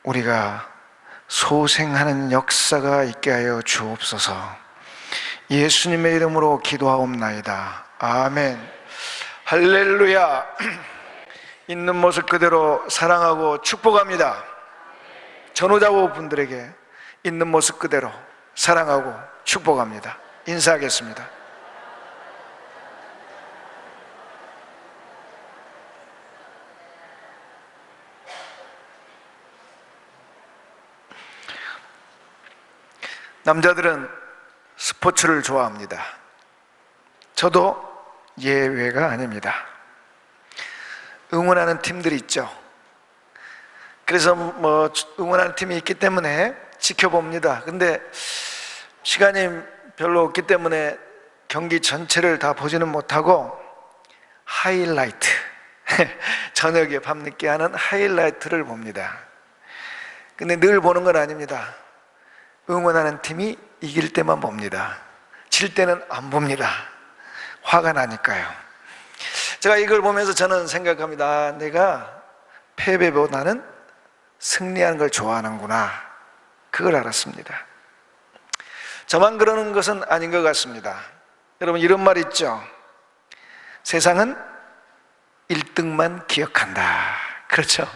우리가 소생하는 역사가 있게 하여 주옵소서. 예수님의 이름으로 기도하옵나이다. 아멘. 할렐루야. 있는 모습 그대로 사랑하고 축복합니다. 전후좌우 분들에게 있는 모습 그대로 사랑하고 축복합니다. 인사하겠습니다. 남자들은 스포츠를 좋아합니다. 저도 예외가 아닙니다. 응원하는 팀들이 있죠. 그래서 응원하는 팀이 있기 때문에 지켜봅니다. 근데 시간이 별로 없기 때문에 경기 전체를 다 보지는 못하고 하이라이트, 저녁에 밤늦게 하는 하이라이트를 봅니다. 근데 늘 보는 건 아닙니다. 응원하는 팀이 이길 때만 봅니다. 질 때는 안 봅니다. 화가 나니까요. 제가 이걸 보면서 저는 생각합니다. 내가 패배보다는 승리하는 걸 좋아하는구나. 그걸 알았습니다. 저만 그러는 것은 아닌 것 같습니다. 여러분, 이런 말 있죠. 세상은 1등만 기억한다. 그렇죠?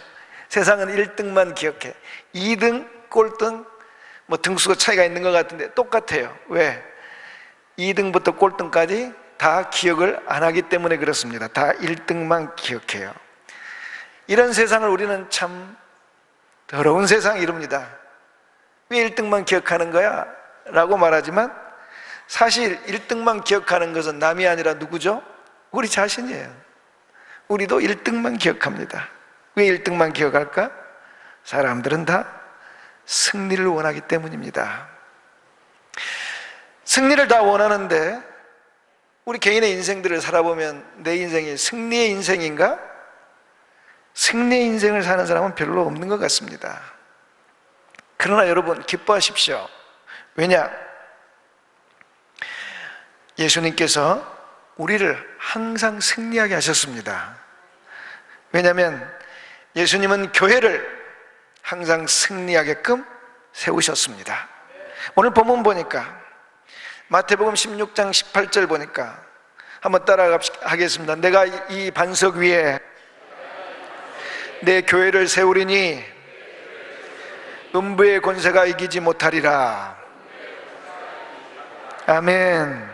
세상은 1등만 기억해. 2등, 꼴등, 등수가 차이가 있는 것 같은데 똑같아요. 왜? 2등부터 꼴등까지 다 기억을 안 하기 때문에 그렇습니다. 다 1등만 기억해요. 이런 세상을 우리는 참 더러운 세상 이룹니다. 왜 1등만 기억하는 거야? 라고 말하지만 사실 1등만 기억하는 것은 남이 아니라 누구죠? 우리 자신이에요. 우리도 1등만 기억합니다. 왜 1등만 기억할까? 사람들은 다 승리를 원하기 때문입니다. 승리를 다 원하는데 우리 개인의 인생들을 살아보면 내 인생이 승리의 인생인가? 승리의 인생을 사는 사람은 별로 없는 것 같습니다. 그러나 여러분, 기뻐하십시오. 왜냐? 예수님께서 우리를 항상 승리하게 하셨습니다. 왜냐하면 예수님은 교회를 항상 승리하게끔 세우셨습니다. 오늘 본문 보니까 마태복음 16장 18절 보니까 한번 따라가겠습니다. 내가 이 반석 위에 내 교회를 세우리니 음부의 권세가 이기지 못하리라. 아멘.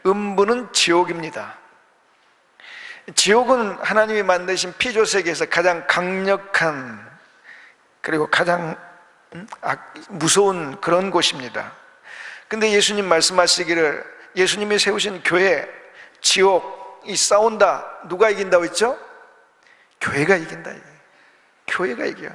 음부는 지옥입니다. 지옥은 하나님이 만드신 피조세계에서 가장 강력한, 그리고 가장 무서운 그런 곳입니다. 근데 예수님 말씀하시기를 예수님이 세우신 교회, 지옥이 싸운다. 누가 이긴다고 했죠? 교회가 이긴다. 교회가 이겨요.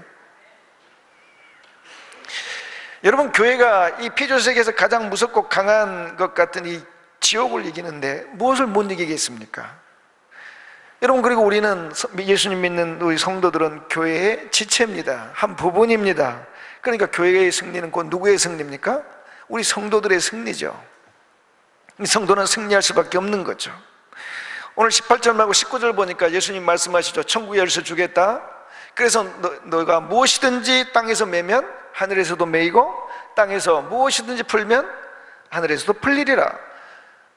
여러분, 교회가 이 피조세계에서 가장 무섭고 강한 것 같은 이 지옥을 이기는데 무엇을 못 이기겠습니까? 여러분, 그리고 우리는, 예수님 믿는 우리 성도들은 교회의 지체입니다. 한 부분입니다. 그러니까 교회의 승리는 곧 누구의 승리입니까? 우리 성도들의 승리죠. 이 성도는 승리할 수밖에 없는 거죠. 오늘 18절 말고 19절 보니까 예수님 말씀하시죠. 천국의 열쇠 주겠다. 그래서 너가 무엇이든지 땅에서 매면 하늘에서도 매이고 땅에서 무엇이든지 풀면 하늘에서도 풀리리라.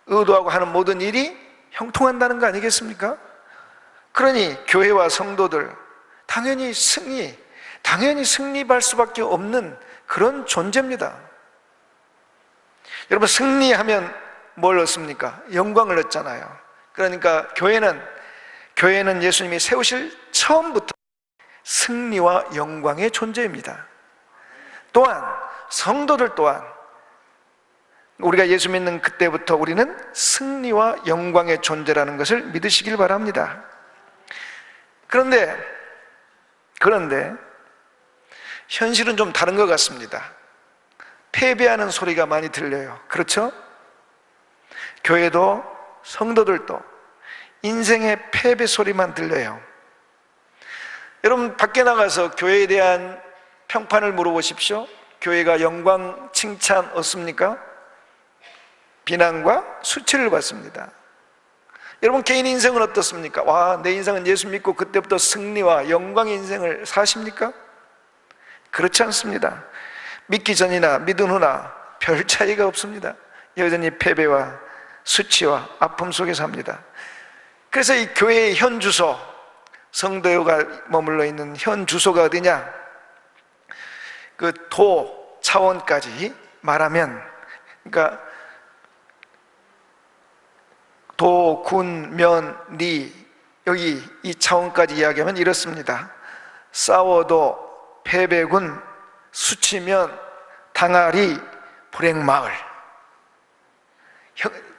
의도하고 하는 모든 일이 형통한다는 거 아니겠습니까? 그러니 교회와 성도들 당연히 승리할 수밖에 없는 그런 존재입니다. 여러분, 승리하면 뭘 얻습니까? 영광을 얻잖아요. 그러니까 교회는 예수님이 세우실 처음부터 승리와 영광의 존재입니다. 또한 성도들 또한 우리가 예수 믿는 그때부터 우리는 승리와 영광의 존재라는 것을 믿으시길 바랍니다. 그런데 현실은 좀 다른 것 같습니다. 패배하는 소리가 많이 들려요. 그렇죠? 교회도 성도들도 인생의 패배 소리만 들려요. 여러분, 밖에 나가서 교회에 대한 평판을 물어보십시오. 교회가 영광, 칭찬 얻습니까? 비난과 수치를 받습니다. 여러분, 개인 인생은 어떻습니까? 와, 내 인생은 예수 믿고 그때부터 승리와 영광의 인생을 사십니까? 그렇지 않습니다. 믿기 전이나 믿은 후나 별 차이가 없습니다. 여전히 패배와 수치와 아픔 속에 삽니다. 그래서 이 교회의 현 주소, 성도가 머물러 있는 현 주소가 어디냐? 그 도 차원까지 말하면, 그러니까 도, 군, 면, 리, 여기 이 차원까지 이야기하면 이렇습니다. 싸워도 패배군, 수치면 당아리, 불행마을.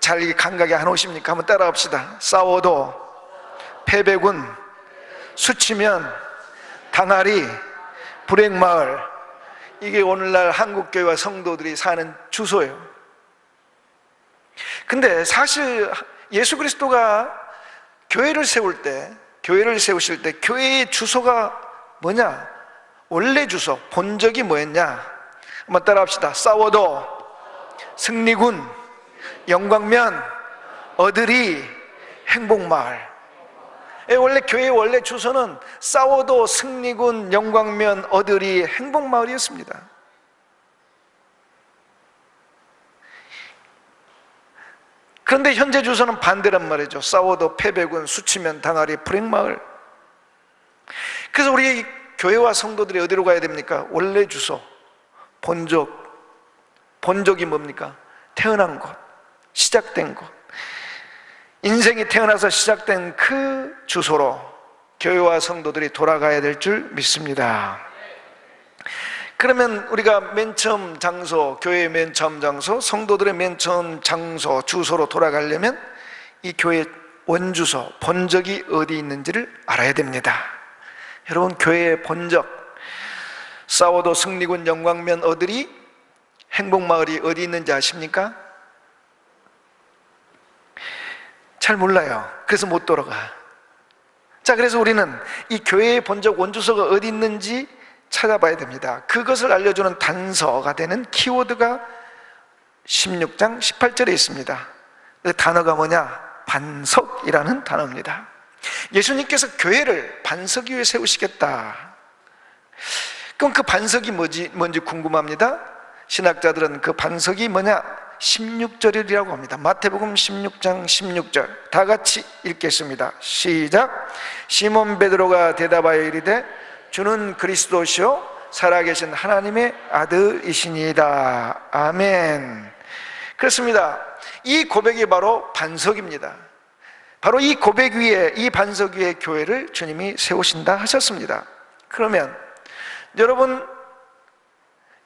잘 감각이 안 오십니까? 한번 따라 합시다. 싸워도 패배군, 수치면 당아리, 불행마을. 이게 오늘날 한국교회와 성도들이 사는 주소예요. 근데 사실 예수 그리스도가 교회를 세우실 때 교회의 주소가 뭐냐? 원래 주소, 본적이 뭐였냐? 한번 따라 합시다. 싸워도 승리군, 영광면, 얻으리, 행복마을. 원래 교회의 원래 주소는 싸워도 승리군, 영광면, 얻으리, 행복마을이었습니다. 그런데 현재 주소는 반대란 말이죠. 싸워도 패배군, 수치면 당아리, 불행마을. 그래서 우리 교회와 성도들이 어디로 가야 됩니까? 원래 주소, 본적이 뭡니까? 태어난 곳, 시작된 곳, 인생이 태어나서 시작된 그 주소로 교회와 성도들이 돌아가야 될 줄 믿습니다. 그러면 우리가 맨 처음 장소, 교회의 맨 처음 장소, 성도들의 맨 처음 장소, 주소로 돌아가려면 이 교회의 원주소, 본적이 어디 있는지를 알아야 됩니다. 여러분, 교회의 본적, 싸워도 승리군, 영광면, 얻으리, 행복마을이 어디 있는지 아십니까? 잘 몰라요. 그래서 못 돌아가. 자, 그래서 우리는 이 교회의 본적 원주소가 어디 있는지 찾아봐야 됩니다. 그것을 알려주는 단서가 되는 키워드가 16장 18절에 있습니다. 그 단어가 뭐냐? 반석이라는 단어입니다. 예수님께서 교회를 반석 위에 세우시겠다. 그럼 그 반석이 뭔지 궁금합니다. 신학자들은 그 반석이 뭐냐? 16절이라고 합니다. 마태복음 16장 16절 다 같이 읽겠습니다. 시작. 시몬 베드로가 대답하여 이르되 주는 그리스도시요 살아계신 하나님의 아들이시니이다. 아멘. 그렇습니다. 이 고백이 바로 반석입니다. 바로 이 고백 위에, 이 반석 위에 교회를 주님이 세우신다 하셨습니다. 그러면 여러분,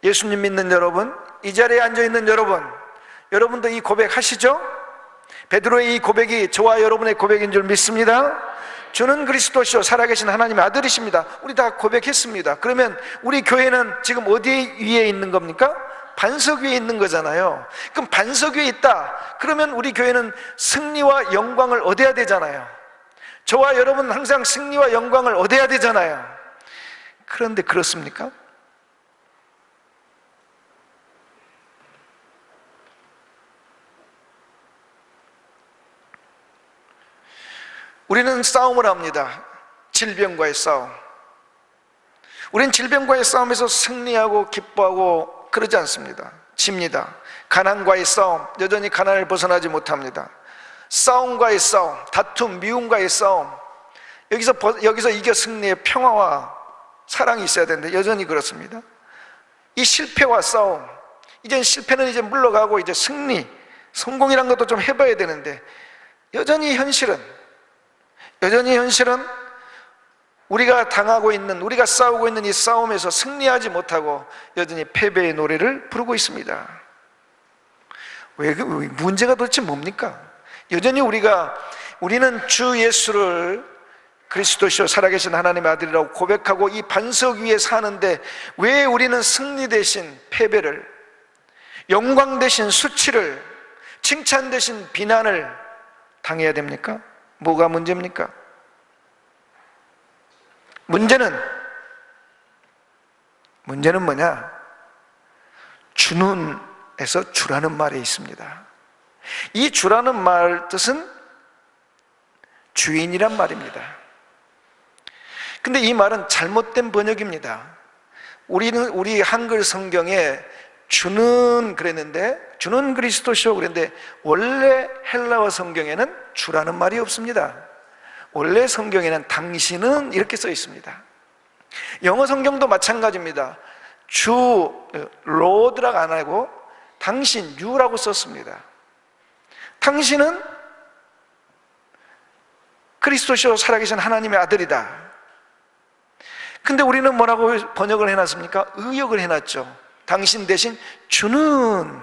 예수님 믿는 여러분, 이 자리에 앉아있는 여러분도 이 고백 하시죠? 베드로의 이 고백이 저와 여러분의 고백인 줄 믿습니다. 주는 그리스도시요 살아계신 하나님의 아들이십니다. 우리 다 고백했습니다. 그러면 우리 교회는 지금 어디 위에 있는 겁니까? 반석 위에 있는 거잖아요. 그럼 반석 위에 있다. 그러면 우리 교회는 승리와 영광을 얻어야 되잖아요. 저와 여러분 항상 승리와 영광을 얻어야 되잖아요. 그런데 그렇습니까? 우리는 싸움을 합니다. 질병과의 싸움. 우리는 질병과의 싸움에서 승리하고 기뻐하고 그러지 않습니다. 집니다. 가난과의 싸움, 여전히 가난을 벗어나지 못합니다. 싸움과의 싸움, 다툼, 미움과의 싸움, 여기서 이겨 승리의 평화와 사랑이 있어야 되는데 여전히 그렇습니다. 이 실패와 싸움, 이제 실패는 이제 물러가고 이제 승리, 성공이란 것도 좀 해봐야 되는데 여전히 현실은 우리가 당하고 있는, 우리가 싸우고 있는 이 싸움에서 승리하지 못하고 여전히 패배의 노래를 부르고 있습니다. 문제가 도대체 뭡니까? 여전히 우리는 주 예수를 그리스도시요 살아계신 하나님의 아들이라고 고백하고 이 반석 위에 사는데 왜 우리는 승리 대신 패배를, 영광 대신 수치를, 칭찬 대신 비난을 당해야 됩니까? 뭐가 문제입니까? 문제는 뭐냐? 주는에서 주라는 말이 있습니다. 이 주라는 말 뜻은 주인이란 말입니다. 근데 이 말은 잘못된 번역입니다. 우리 한글 성경에 주는 그랬는데, 주는 그리스도시오 그랬는데, 원래 헬라어 성경에는 주라는 말이 없습니다. 원래 성경에는 당신은 이렇게 써 있습니다. 영어 성경도 마찬가지입니다. 주, 로드라고 안 하고 당신, you라고 썼습니다. 당신은 그리스도시요 살아계신 하나님의 아들이다. 근데 우리는 뭐라고 번역을 해놨습니까? 의역을 해놨죠. 당신 대신 주는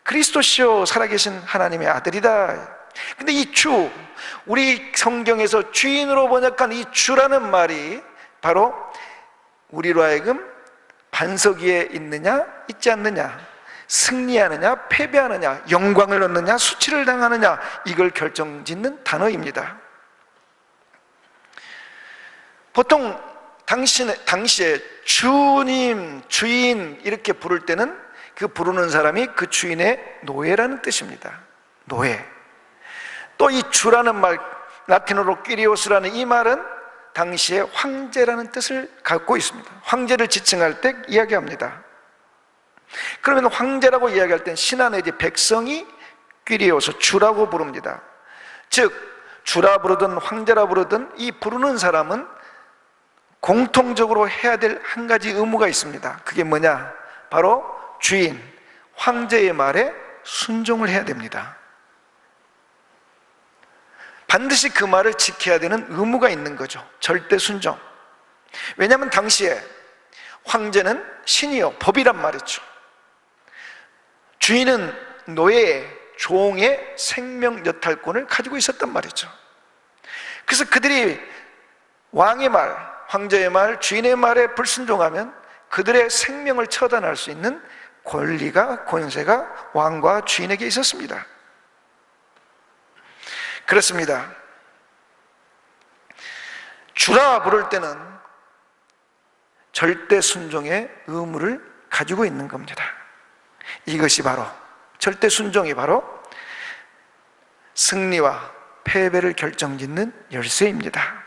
그리스도시요 살아계신 하나님의 아들이다. 근데 이 주, 우리 성경에서 주인으로 번역한 이 주라는 말이 바로 우리로 하여금 반석 위에 있느냐 있지 않느냐, 승리하느냐 패배하느냐, 영광을 얻느냐 수치를 당하느냐, 이걸 결정짓는 단어입니다. 보통 당시에 주님, 주인 이렇게 부를 때는 그 부르는 사람이 그 주인의 노예라는 뜻입니다. 노예. 또 이 주라는 말, 라틴어로 퀴리오스라는 이 말은 당시에 황제라는 뜻을 갖고 있습니다. 황제를 지칭할 때 이야기합니다. 그러면 황제라고 이야기할 땐 신하 내지 백성이 퀴리오스, 주라고 부릅니다. 즉 주라 부르든 황제라 부르든 이 부르는 사람은 공통적으로 해야 될 한 가지 의무가 있습니다. 그게 뭐냐? 바로 주인, 황제의 말에 순종을 해야 됩니다. 반드시 그 말을 지켜야 되는 의무가 있는 거죠. 절대 순종. 왜냐하면 당시에 황제는 신이요 법이란 말이죠. 주인은 노예의, 종의 생명 여탈권을 가지고 있었단 말이죠. 그래서 그들이 왕의 말, 황제의 말, 주인의 말에 불순종하면 그들의 생명을 처단할 수 있는 권리가, 권세가 왕과 주인에게 있었습니다. 그렇습니다. 주라 부를 때는 절대 순종의 의무를 가지고 있는 겁니다. 이것이 바로, 절대 순종이 바로 승리와 패배를 결정짓는 열쇠입니다.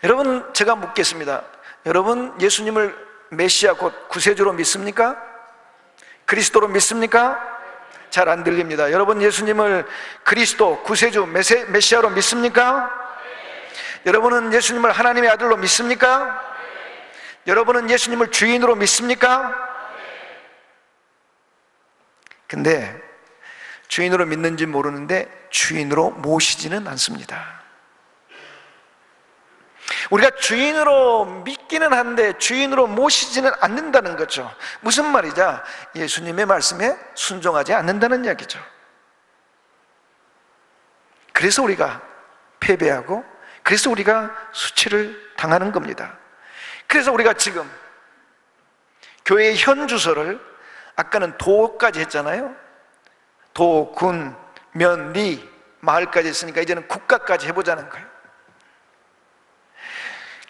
여러분, 제가 묻겠습니다. 여러분, 예수님을 메시아 곧 구세주로 믿습니까? 그리스도로 믿습니까? 잘 안 들립니다. 여러분, 예수님을 그리스도, 구세주, 메시아로 믿습니까? 여러분은 예수님을 하나님의 아들로 믿습니까? 여러분은 예수님을 주인으로 믿습니까? 근데 주인으로 믿는지 모르는데 주인으로 모시지는 않습니다. 우리가 주인으로 믿기는 한데 주인으로 모시지는 않는다는 거죠. 무슨 말이냐? 예수님의 말씀에 순종하지 않는다는 이야기죠. 그래서 우리가 패배하고, 그래서 우리가 수치를 당하는 겁니다. 그래서 우리가 지금 교회의 현 주소를, 아까는 도까지 했잖아요. 도, 군, 면, 리, 마을까지 했으니까 이제는 국가까지 해보자는 거예요.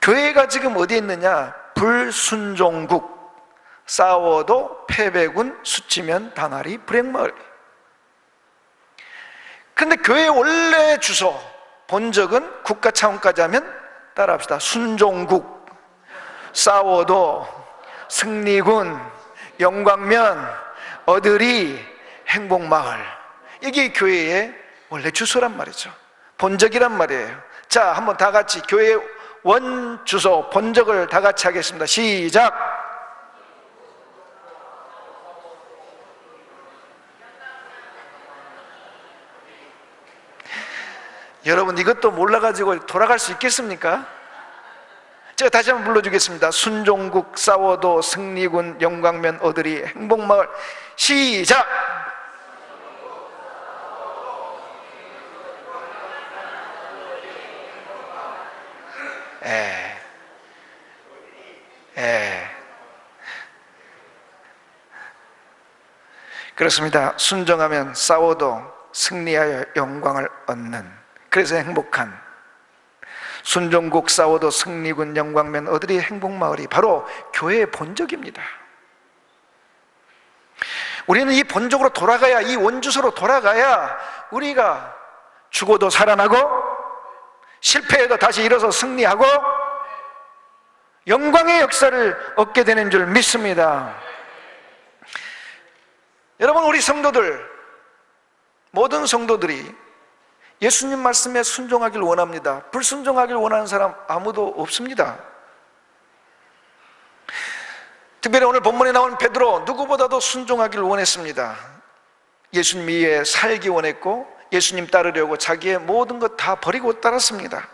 교회가 지금 어디에 있느냐? 불순종국, 싸워도 패배군, 수치면 당하리 불행마을. 근데 교회의 원래 주소, 본적은 국가 차원까지 하면 따라합시다. 순종국, 싸워도 승리군, 영광면, 얻으리 행복마을. 이게 교회의 원래 주소란 말이죠. 본적이란 말이에요. 자, 한번 다 같이 교회의 원 주소, 본적을 다 같이 하겠습니다. 시작. 여러분, 이것도 몰라가지고 돌아갈 수 있겠습니까? 제가 다시 한번 불러주겠습니다. 순종국, 싸워도 승리군, 영광면, 얻으리 행복마을. 시작. 그렇습니다. 순종하면 싸워도 승리하여 영광을 얻는, 그래서 행복한 순종국, 싸워도 승리군, 영광면, 얻으리 행복마을이 바로 교회의 본적입니다. 우리는 이 본적으로 돌아가야, 이 원주소로 돌아가야 우리가 죽어도 살아나고 실패해도 다시 일어서 승리하고 영광의 역사를 얻게 되는 줄 믿습니다. 여러분, 우리 성도들, 모든 성도들이 예수님 말씀에 순종하길 원합니다. 불순종하길 원하는 사람 아무도 없습니다. 특별히 오늘 본문에 나온 베드로, 누구보다도 순종하길 원했습니다. 예수님 위에 살기 원했고 예수님 따르려고 자기의 모든 것 다 버리고 따랐습니다.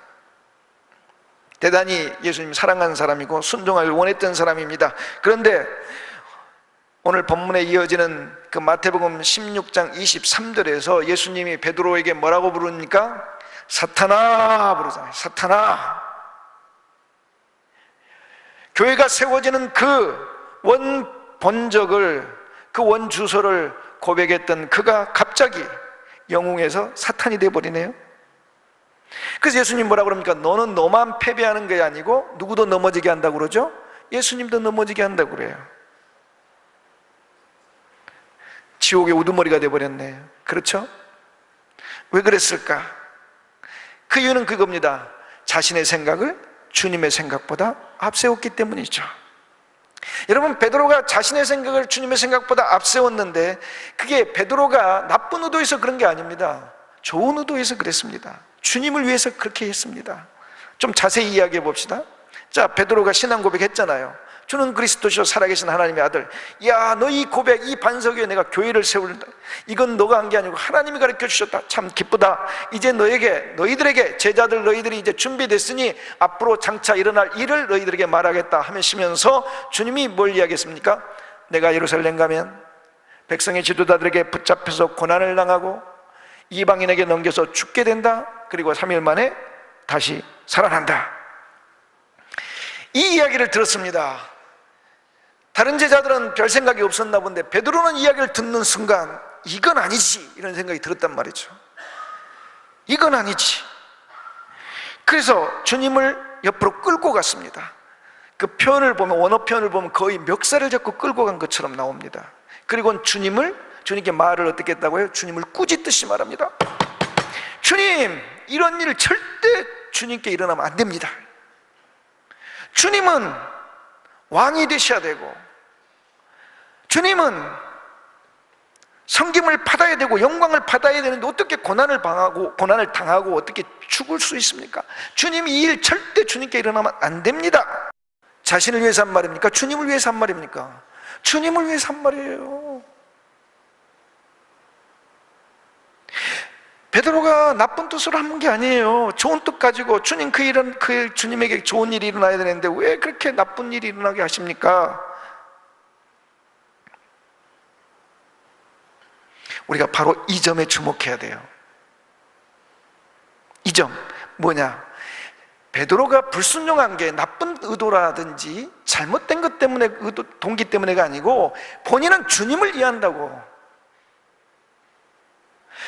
대단히 예수님 사랑하는 사람이고 순종하길 원했던 사람입니다. 그런데 오늘 본문에 이어지는 그 마태복음 16장 23절에서 예수님이 베드로에게 뭐라고 부르니까? 사탄아 부르잖아요. 사탄아. 교회가 세워지는 그 원본적을, 그 원주소를 고백했던 그가 갑자기 영웅에서 사탄이 되어버리네요. 그래서 예수님 뭐라고 그럽니까? 너는 너만 패배하는 게 아니고 누구도 넘어지게 한다고 그러죠? 예수님도 넘어지게 한다고 그래요. 지옥의 우두머리가 되어버렸네요. 그렇죠? 왜 그랬을까? 그 이유는 그겁니다. 자신의 생각을 주님의 생각보다 앞세웠기 때문이죠. 여러분, 베드로가 자신의 생각을 주님의 생각보다 앞세웠는데 그게 베드로가 나쁜 의도에서 그런 게 아닙니다. 좋은 의도에서 그랬습니다. 주님을 위해서 그렇게 했습니다. 좀 자세히 이야기해 봅시다. 자, 베드로가 신앙 고백했잖아요. 주는 그리스도시요 살아계신 하나님의 아들. 야, 너 이 고백, 이 반석 위에 내가 교회를 세울다. 이건 너가 한 게 아니고 하나님이 가르쳐 주셨다. 참 기쁘다. 이제 너희들에게 제자들 너희들이 이제 준비됐으니 앞으로 장차 일어날 일을 너희들에게 말하겠다 하시면서 주님이 뭘 이야기했습니까? 내가 예루살렘 가면 백성의 지도자들에게 붙잡혀서 고난을 당하고 이방인에게 넘겨서 죽게 된다. 그리고 3일 만에 다시 살아난다. 이 이야기를 들었습니다. 다른 제자들은 별 생각이 없었나 본데 베드로는 이야기를 듣는 순간 이건 아니지, 이런 생각이 들었단 말이죠. 이건 아니지. 그래서 주님을 옆으로 끌고 갔습니다. 그 표현을 보면, 원어 표현을 보면 거의 멱살을 잡고 끌고 간 것처럼 나옵니다. 그리고 주님께 말을 어떻게 했다고요? 주님을 꾸짖듯이 말합니다. 주님, 이런 일 절대 주님께 일어나면 안 됩니다. 주님은 왕이 되셔야 되고 주님은 섬김을 받아야 되고 영광을 받아야 되는데 어떻게 고난을 당하고 어떻게 죽을 수 있습니까? 주님이 이 일 절대 주님께 일어나면 안 됩니다. 자신을 위해서 한 말입니까? 주님을 위해서 한 말입니까? 주님을 위해서 한 말이에요. 베드로가 나쁜 뜻으로 한 게 아니에요. 좋은 뜻 가지고 주님 주님에게 좋은 일이 일어나야 되는데 왜 그렇게 나쁜 일이 일어나게 하십니까? 우리가 바로 이 점에 주목해야 돼요. 이 점 뭐냐? 베드로가 불순종한 게 나쁜 의도라든지 잘못된 것 때문에 동기 때문에가 아니고 본인은 주님을 이해한다고.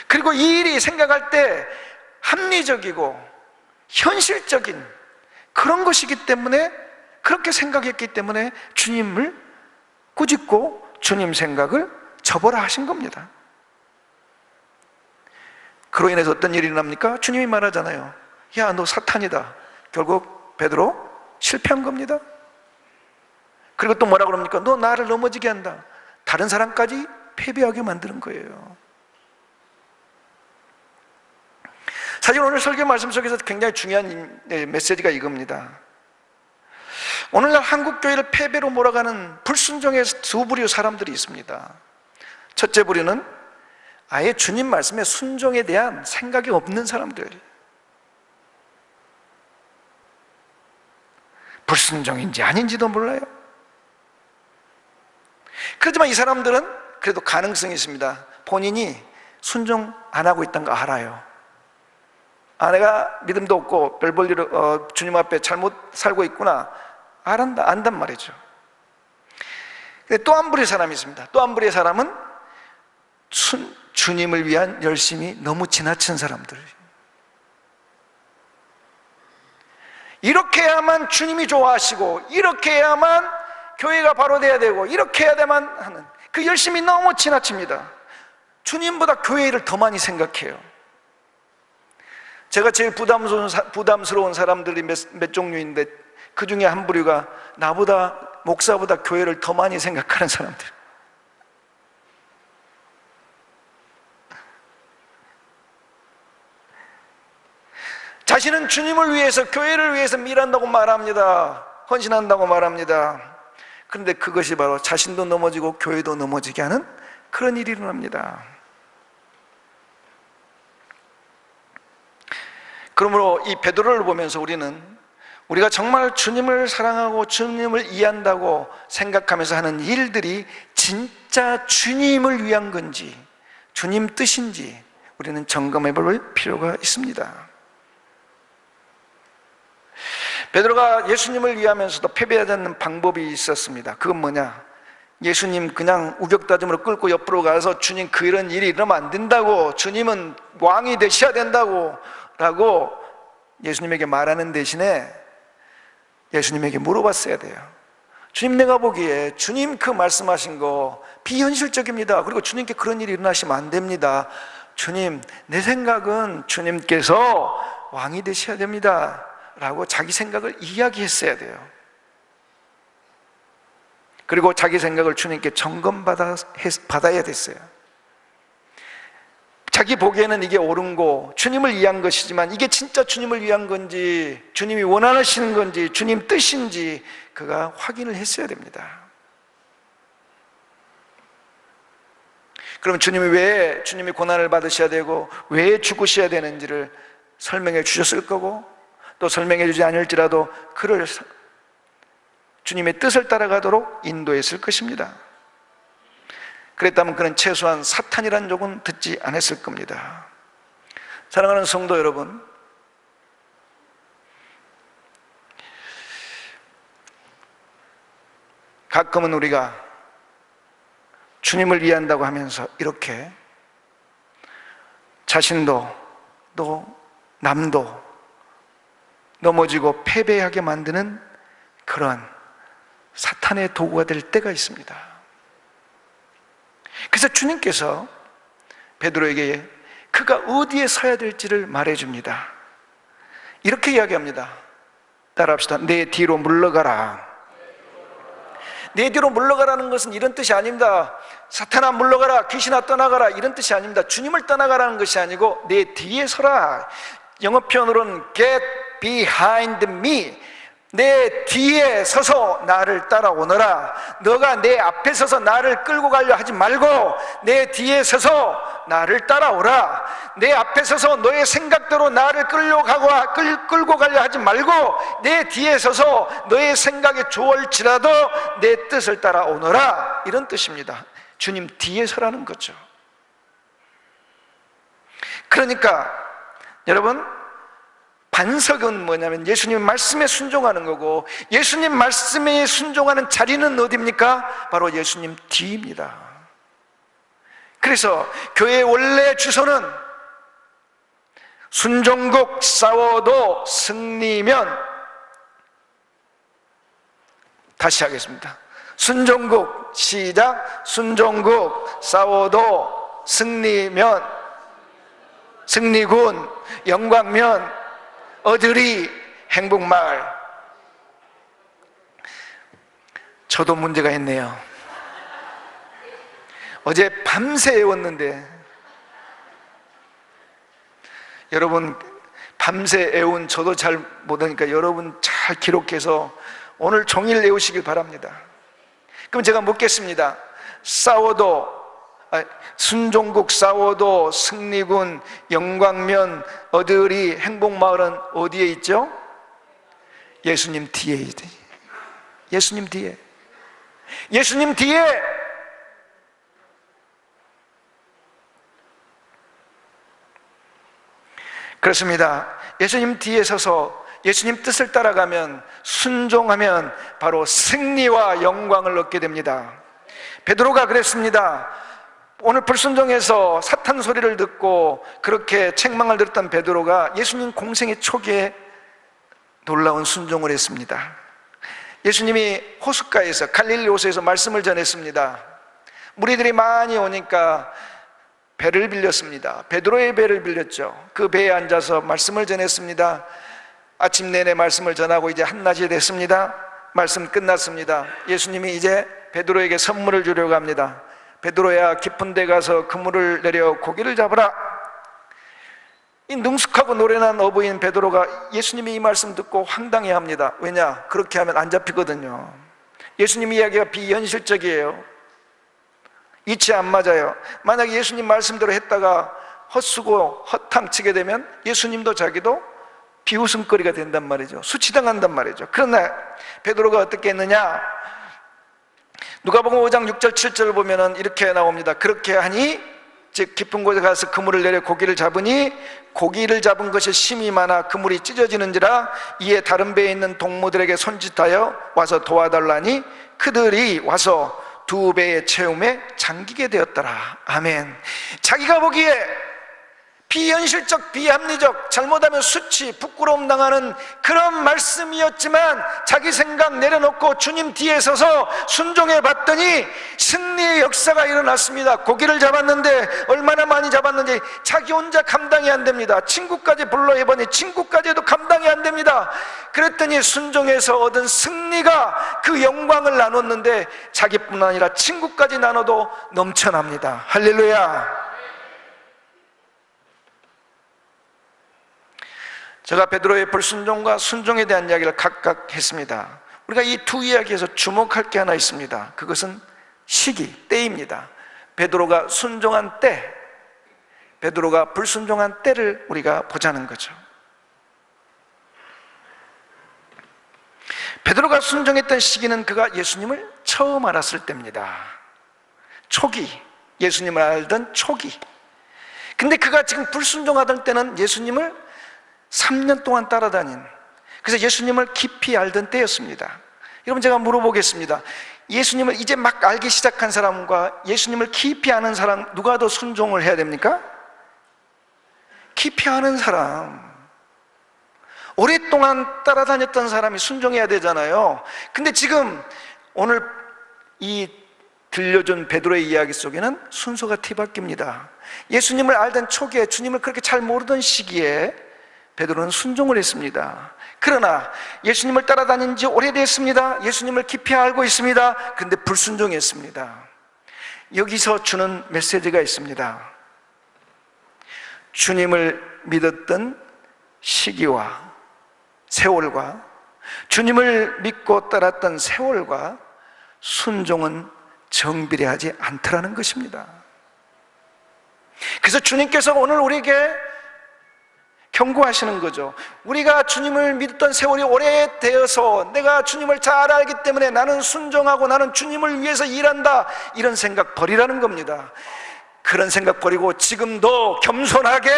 그리고 이 일이 생각할 때 합리적이고 현실적인 그런 것이기 때문에, 그렇게 생각했기 때문에 주님을 꾸짖고 주님 생각을 접어라 하신 겁니다. 그로 인해서 어떤 일이 일어납니까? 주님이 말하잖아요. 야, 너 사탄이다. 결국 베드로 실패한 겁니다. 그리고 또 뭐라 그럽니까? 너 나를 넘어지게 한다. 다른 사람까지 패배하게 만드는 거예요. 사실 오늘 설교 말씀 속에서 굉장히 중요한 메시지가 이겁니다. 오늘날 한국교회를 패배로 몰아가는 불순종의 두 부류의 사람들이 있습니다. 첫째 부류는 아예 주님 말씀에 순종에 대한 생각이 없는 사람들. 불순종인지 아닌지도 몰라요. 그렇지만 이 사람들은 그래도 가능성이 있습니다. 본인이 순종 안 하고 있다는 거 알아요. 내가 믿음도 없고 별 볼 일 주님 앞에 잘못 살고 있구나 안단 말이죠. 근데 또 한 부류의 사람이 있습니다. 또 한 부류의 사람은 주님을 위한 열심이 너무 지나친 사람들. 이렇게 해야만 주님이 좋아하시고 이렇게 해야만 교회가 바로 돼야 되고 이렇게 해야만 하는 그 열심이 너무 지나칩니다. 주님보다 교회 일을 더 많이 생각해요. 제가 제일 부담스러운 사람들이 몇 종류인데, 그 중에 한 부류가 나보다, 목사보다 교회를 더 많이 생각하는 사람들. 자신은 주님을 위해서, 교회를 위해서 일한다고 말합니다. 헌신한다고 말합니다. 그런데 그것이 바로 자신도 넘어지고 교회도 넘어지게 하는 그런 일이 일어납니다. 그러므로 이 베드로를 보면서 우리가 정말 주님을 사랑하고 주님을 이해한다고 생각하면서 하는 일들이 진짜 주님을 위한 건지, 주님 뜻인지 우리는 점검해 볼 필요가 있습니다. 베드로가 예수님을 위하면서도 패배하지 않는 방법이 있었습니다. 그건 뭐냐? 예수님 그냥 우격다짐으로 끌고 옆으로 가서 주님 그런 일이 일어나면 안 된다고, 주님은 왕이 되셔야 된다고 라고 예수님에게 말하는 대신에 예수님에게 물어봤어야 돼요. 주님, 내가 보기에 주님 그 말씀하신 거 비현실적입니다. 그리고 주님께 그런 일이 일어나시면 안 됩니다. 주님, 내 생각은 주님께서 왕이 되셔야 됩니다 라고 자기 생각을 이야기했어야 돼요. 그리고 자기 생각을 주님께 점검받아야 됐어요. 자기 보기에는 이게 옳은 거, 주님을 위한 것이지만 이게 진짜 주님을 위한 건지, 주님이 원하시는 건지, 주님 뜻인지 그가 확인을 했어야 됩니다. 그럼 주님이 왜 주님이 고난을 받으셔야 되고 왜 죽으셔야 되는지를 설명해 주셨을 거고, 또 설명해 주지 않을지라도 그를 주님의 뜻을 따라가도록 인도했을 것입니다. 그랬다면 그는 최소한 사탄이라는 욕은 듣지 않았을 겁니다. 사랑하는 성도 여러분, 가끔은 우리가 주님을 이해한다고 하면서 이렇게 자신도 또 남도 넘어지고 패배하게 만드는 그런 사탄의 도구가 될 때가 있습니다. 그래서 주님께서 베드로에게 그가 어디에 서야 될지를 말해줍니다. 이렇게 이야기합니다. 따라합시다. 내 뒤로 물러가라. 내 뒤로 물러가라는 것은 이런 뜻이 아닙니다. 사탄아 물러가라, 귀신아 떠나가라, 이런 뜻이 아닙니다. 주님을 떠나가라는 것이 아니고 내 뒤에 서라. 영어 표현으로는 get behind me, 내 뒤에 서서 나를 따라오너라. 너가 내 앞에 서서 나를 끌고 가려 하지 말고 내 뒤에 서서 나를 따라오라. 내 앞에 서서 너의 생각대로 나를 끌고 가려 하지 말고 내 뒤에 서서 너의 생각에 좋을지라도 내 뜻을 따라오너라. 이런 뜻입니다. 주님 뒤에 서라는 거죠. 그러니까 여러분, 반석은 뭐냐면 예수님 말씀에 순종하는 거고, 예수님 말씀에 순종하는 자리는 어디입니까? 바로 예수님 뒤입니다. 그래서 교회의 원래 주소는 순종국 싸워도 승리면, 다시 하겠습니다. 순종국, 시작. 순종국 싸워도 승리면, 승리군, 영광면, 어들이 행복마을. 저도 문제가 있네요. 어제 밤새 애웠는데, 여러분 밤새 애운 저도 잘 못하니까 여러분 잘 기록해서 오늘 종일 애우시길 바랍니다. 그럼 제가 묻겠습니다. 순종국 싸워도 승리군, 영광면, 어들이 행복마을은 어디에 있죠? 예수님 뒤에 있대. 예수님 뒤에. 예수님 뒤에. 그렇습니다. 예수님 뒤에 서서 예수님 뜻을 따라가면, 순종하면 바로 승리와 영광을 얻게 됩니다. 베드로가 그랬습니다. 오늘 불순종해서 사탄 소리를 듣고 그렇게 책망을 들었던 베드로가 예수님 공생의 초기에 놀라운 순종을 했습니다. 예수님이 호숫가에서, 갈릴리 호수에서 말씀을 전했습니다. 무리들이 많이 오니까 배를 빌렸습니다. 베드로의 배를 빌렸죠. 그 배에 앉아서 말씀을 전했습니다. 아침 내내 말씀을 전하고 이제 한낮이 됐습니다. 말씀 끝났습니다. 예수님이 이제 베드로에게 선물을 주려고 합니다. 베드로야, 깊은 데 가서 그물을 내려 고기를 잡으라. 이 능숙하고 노련한 어부인 베드로가 예수님이 이 말씀 듣고 황당해합니다. 왜냐? 그렇게 하면 안 잡히거든요. 예수님 이야기가 비현실적이에요. 이치 안 맞아요. 만약에 예수님 말씀대로 했다가 헛수고 헛탕치게 되면 예수님도 자기도 비웃음거리가 된단 말이죠. 수치당한단 말이죠. 그러나 베드로가 어떻게 했느냐? 누가복음 5장 6절 7절을 보면은 이렇게 나옵니다. 그렇게 하니, 즉 깊은 곳에 가서 그물을 내려 고기를 잡으니 고기를 잡은 것이 심이 많아 그물이 찢어지는지라 이에 다른 배에 있는 동무들에게 손짓하여 와서 도와달라니 그들이 와서 두 배의 채움에 잠기게 되었더라. 아멘. 자기가 보기에 비현실적, 비합리적, 잘못하면 수치, 부끄러움 당하는 그런 말씀이었지만 자기 생각 내려놓고 주님 뒤에 서서 순종해 봤더니 승리의 역사가 일어났습니다. 고기를 잡았는데 얼마나 많이 잡았는지 자기 혼자 감당이 안 됩니다. 친구까지 불러 해보니 친구까지도 감당이 안 됩니다. 그랬더니 순종해서 얻은 승리가 그 영광을 나눴는데 자기뿐 아니라 친구까지 나눠도 넘쳐납니다. 할렐루야. 제가 베드로의 불순종과 순종에 대한 이야기를 각각 했습니다. 우리가 이 두 이야기에서 주목할 게 하나 있습니다. 그것은 시기, 때입니다. 베드로가 순종한 때, 베드로가 불순종한 때를 우리가 보자는 거죠. 베드로가 순종했던 시기는 그가 예수님을 처음 알았을 때입니다. 초기, 예수님을 알던 초기. 근데 그가 지금 불순종하던 때는 예수님을 3년 동안 따라다닌, 그래서 예수님을 깊이 알던 때였습니다. 여러분, 제가 물어보겠습니다. 예수님을 이제 막 알기 시작한 사람과 예수님을 깊이 아는 사람, 누가 더 순종을 해야 됩니까? 깊이 아는 사람, 오랫동안 따라다녔던 사람이 순종해야 되잖아요. 근데 지금 오늘 이 들려준 베드로의 이야기 속에는 순서가 뒤바뀝니다. 예수님을 알던 초기에, 주님을 그렇게 잘 모르던 시기에 베드로는 순종을 했습니다. 그러나 예수님을 따라다닌 지 오래됐습니다. 예수님을 깊이 알고 있습니다. 근데 불순종했습니다. 여기서 주는 메시지가 있습니다. 주님을 믿었던 시기와 세월과 주님을 믿고 따랐던 세월과 순종은 정비례하지 않더라는 것입니다. 그래서 주님께서 오늘 우리에게 경고하시는 거죠. 우리가 주님을 믿었던 세월이 오래되어서 내가 주님을 잘 알기 때문에 나는 순종하고 나는 주님을 위해서 일한다, 이런 생각 버리라는 겁니다. 그런 생각 버리고 지금도 겸손하게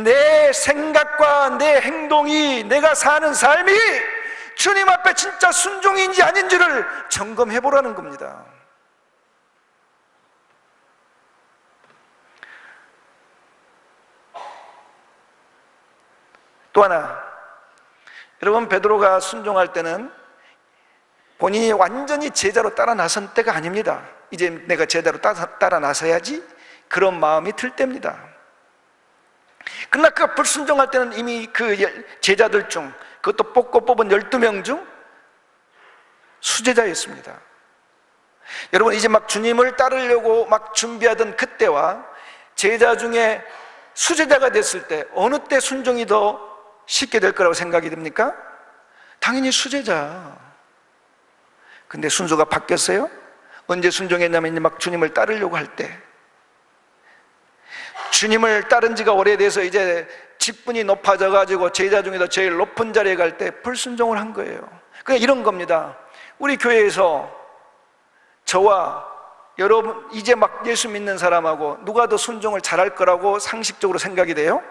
내 생각과 내 행동이, 내가 사는 삶이 주님 앞에 진짜 순종인지 아닌지를 점검해 보라는 겁니다. 또 하나, 여러분, 베드로가 순종할 때는 본인이 완전히 제자로 따라 나선 때가 아닙니다. 이제 내가 제자로 따라 나서야지, 그런 마음이 들 때입니다. 그러나 그가 불순종할 때는 이미 그 제자들 중, 그것도 뽑은 12명 중 수제자였습니다. 여러분, 이제 막 주님을 따르려고 막 준비하던 그때와 제자 중에 수제자가 됐을 때 어느 때 순종이 더 쉽게 될 거라고 생각이 됩니까? 당연히 수제자. 근데 순서가 바뀌었어요? 언제 순종했냐면 이제 막 주님을 따르려고 할 때, 주님을 따른 지가 오래돼서 이제 직분이 높아져 가지고 제자 중에서 제일 높은 자리에 갈 때 불순종을 한 거예요. 그냥 이런 겁니다. 우리 교회에서 저와 여러분, 이제 막 예수 믿는 사람하고 누가 더 순종을 잘할 거라고 상식적으로 생각이 돼요?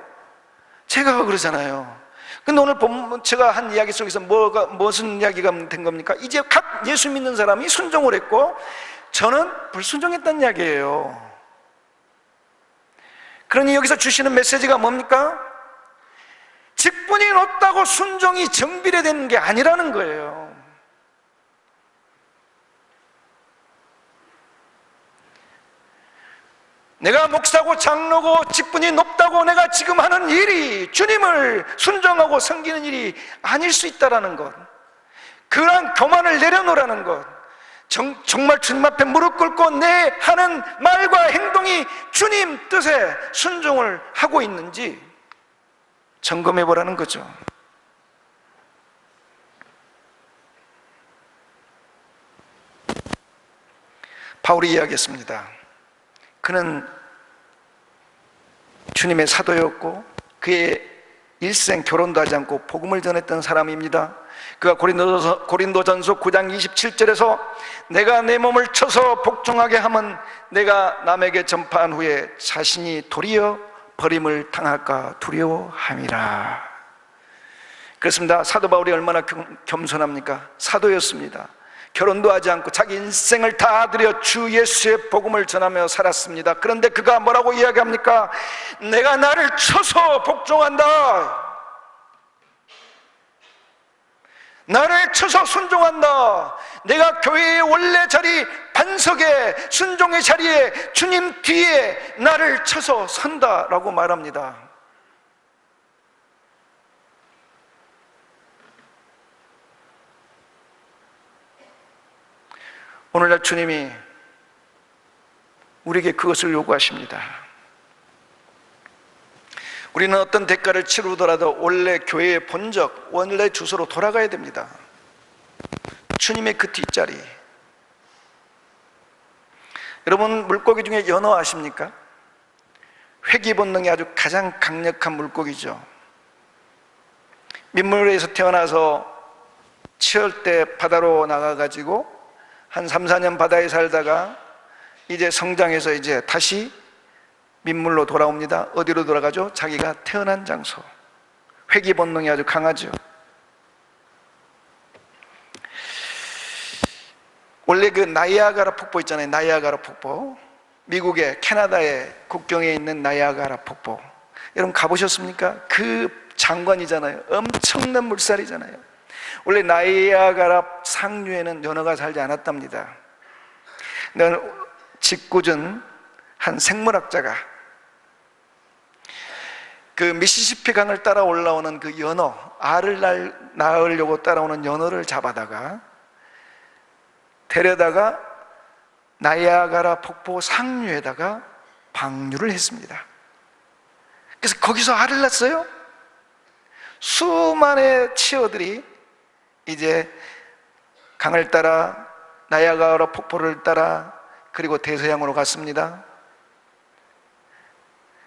제가 그러잖아요. 근데 오늘 제가 한 이야기 속에서 무슨 이야기가 된 겁니까? 이제 각 예수 믿는 사람이 순종을 했고 저는 불순종했다는 이야기예요. 그러니 여기서 주시는 메시지가 뭡니까? 직분이 높다고 순종이 정비례되는 게 아니라는 거예요. 내가 목사고 장로고 직분이 높다고 내가 지금 하는 일이 주님을 순종하고 섬기는 일이 아닐 수 있다는 것, 그러한 교만을 내려놓으라는 것, 정말 주님 앞에 무릎 꿇고 내 하는 말과 행동이 주님 뜻에 순종을 하고 있는지 점검해 보라는 거죠. 바울이 이야기했습니다. 그는 주님의 사도였고 그의 일생 결혼도 하지 않고 복음을 전했던 사람입니다. 그가 고린도전서 9장 27절에서 내가 내 몸을 쳐서 복종하게 하면 내가 남에게 전파한 후에 자신이 도리어 버림을 당할까 두려워함이라. 그렇습니다. 사도 바울이 얼마나 겸손합니까? 사도였습니다. 결혼도 하지 않고 자기 인생을 다 들여 주 예수의 복음을 전하며 살았습니다. 그런데 그가 뭐라고 이야기합니까? 내가 나를 쳐서 복종한다, 나를 쳐서 순종한다, 내가 교회의 원래 자리 반석에 순종의 자리에 주님 뒤에 나를 쳐서 선다라고 말합니다. 오늘날 주님이 우리에게 그것을 요구하십니다. 우리는 어떤 대가를 치르더라도 원래 교회의 본적, 원래 주소로 돌아가야 됩니다. 주님의 그 뒷자리. 여러분, 물고기 중에 연어 아십니까? 회귀 본능이 아주 가장 강력한 물고기죠. 민물에서 태어나서 치열 때 바다로 나가가지고 한 3, 4년 바다에 살다가 이제 성장해서 이제 다시 민물로 돌아옵니다. 어디로 돌아가죠? 자기가 태어난 장소. 회귀 본능이 아주 강하죠. 원래 그 나이아가라 폭포 있잖아요. 나이아가라 폭포. 미국의 캐나다의 국경에 있는 나이아가라 폭포. 여러분 가보셨습니까? 그 장관이잖아요. 엄청난 물살이잖아요. 원래 나이아가라 상류에는 연어가 살지 않았답니다. 짓궂은 한 생물학자가 그 미시시피 강을 따라 올라오는 그 연어, 알을 낳으려고 따라오는 연어를 잡아다가 데려다가 나이아가라 폭포 상류에다가 방류를 했습니다. 그래서 거기서 알을 낳았어요. 수많은 치어들이 이제 강을 따라 나이아가라 폭포를 따라 그리고 대서양으로 갔습니다.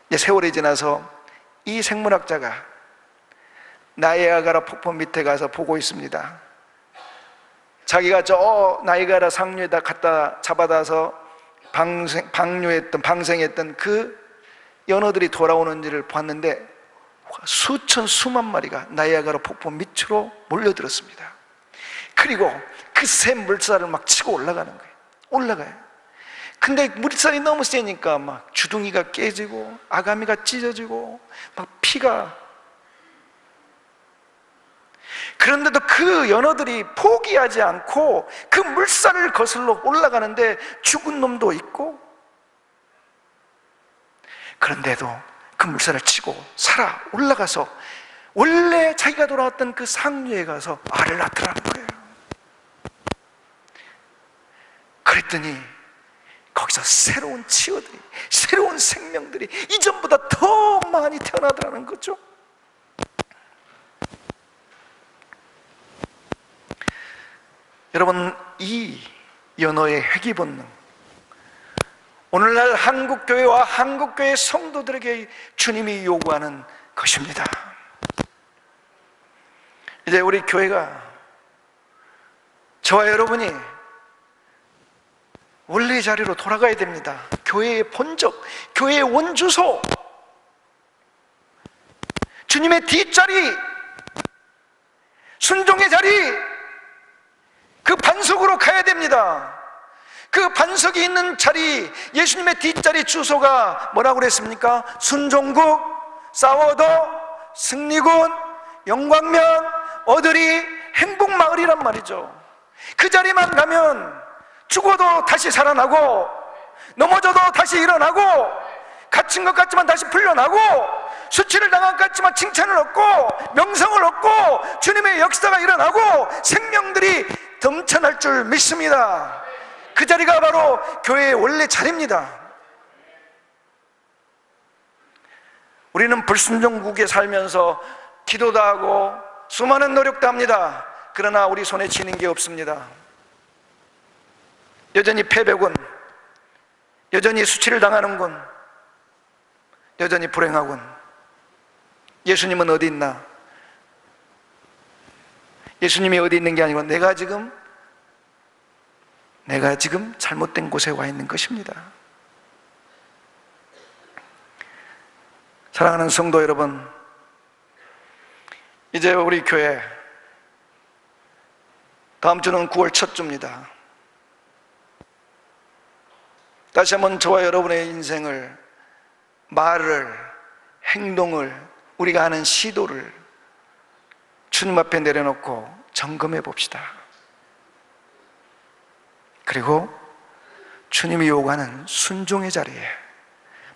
이제 세월이 지나서 이 생물학자가 나이아가라 폭포 밑에 가서 보고 있습니다. 자기가 저 나이아가라 상류에다 갖다 잡아다서 방생했던 그 연어들이 돌아오는지를 봤는데 수천 수만 마리가 나이아가라 폭포 밑으로 몰려들었습니다. 그리고 그 새 물살을 막 치고 올라가는 거예요. 올라가요. 근데 물살이 너무 세니까 막 주둥이가 깨지고 아가미가 찢어지고 막 피가. 그런데도 그 연어들이 포기하지 않고 그 물살을 거슬러 올라가는데 죽은 놈도 있고, 그런데도 그 물살을 치고 살아 올라가서 원래 자기가 돌아왔던 그 상류에 가서 알을 낳더라는 거예요. 그랬더니 거기서 새로운 치어들이, 새로운 생명들이 이전보다 더 많이 태어나더라는 거죠. 여러분, 이 연어의 회귀 본능, 오늘날 한국교회와 한국교회 성도들에게 주님이 요구하는 것입니다. 이제 우리 교회가, 저와 여러분이 원래의 자리로 돌아가야 됩니다. 교회의 본적, 교회의 원주소, 주님의 뒷자리, 순종의 자리, 그 반석으로 가야 됩니다. 그 반석이 있는 자리, 예수님의 뒷자리 주소가 뭐라고 그랬습니까? 순종국, 싸워도, 승리군, 영광면, 어들이, 행복마을이란 말이죠. 그 자리만 가면 죽어도 다시 살아나고 넘어져도 다시 일어나고 갇힌 것 같지만 다시 풀려나고, 수치를 당한 것 같지만 칭찬을 얻고 명성을 얻고 주님의 역사가 일어나고 생명들이 넘쳐날 줄 믿습니다. 그 자리가 바로 교회의 원래 자리입니다. 우리는 불순종국에 살면서 기도도 하고 수많은 노력도 합니다. 그러나 우리 손에 쥐는 게 없습니다. 여전히 패배군, 여전히 수치를 당하는군, 여전히 불행하군. 예수님은 어디 있나? 예수님이 어디 있는 게 아니고 내가 지금 잘못된 곳에 와 있는 것입니다. 사랑하는 성도 여러분, 이제 우리 교회 다음 주는 9월 첫 주입니다. 다시 한번 저와 여러분의 인생을, 말을, 행동을, 우리가 하는 시도를 주님 앞에 내려놓고 점검해 봅시다. 그리고 주님이 요구하는 순종의 자리에,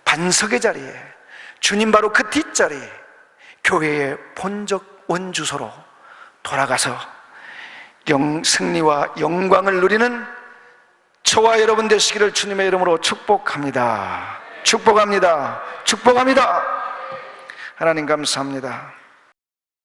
반석의 자리에, 주님 바로 그 뒷자리, 교회의 본적 원주소로 돌아가서 승리와 영광을 누리는 저와 여러분 되시기를 주님의 이름으로 축복합니다. 축복합니다. 축복합니다. 하나님 감사합니다.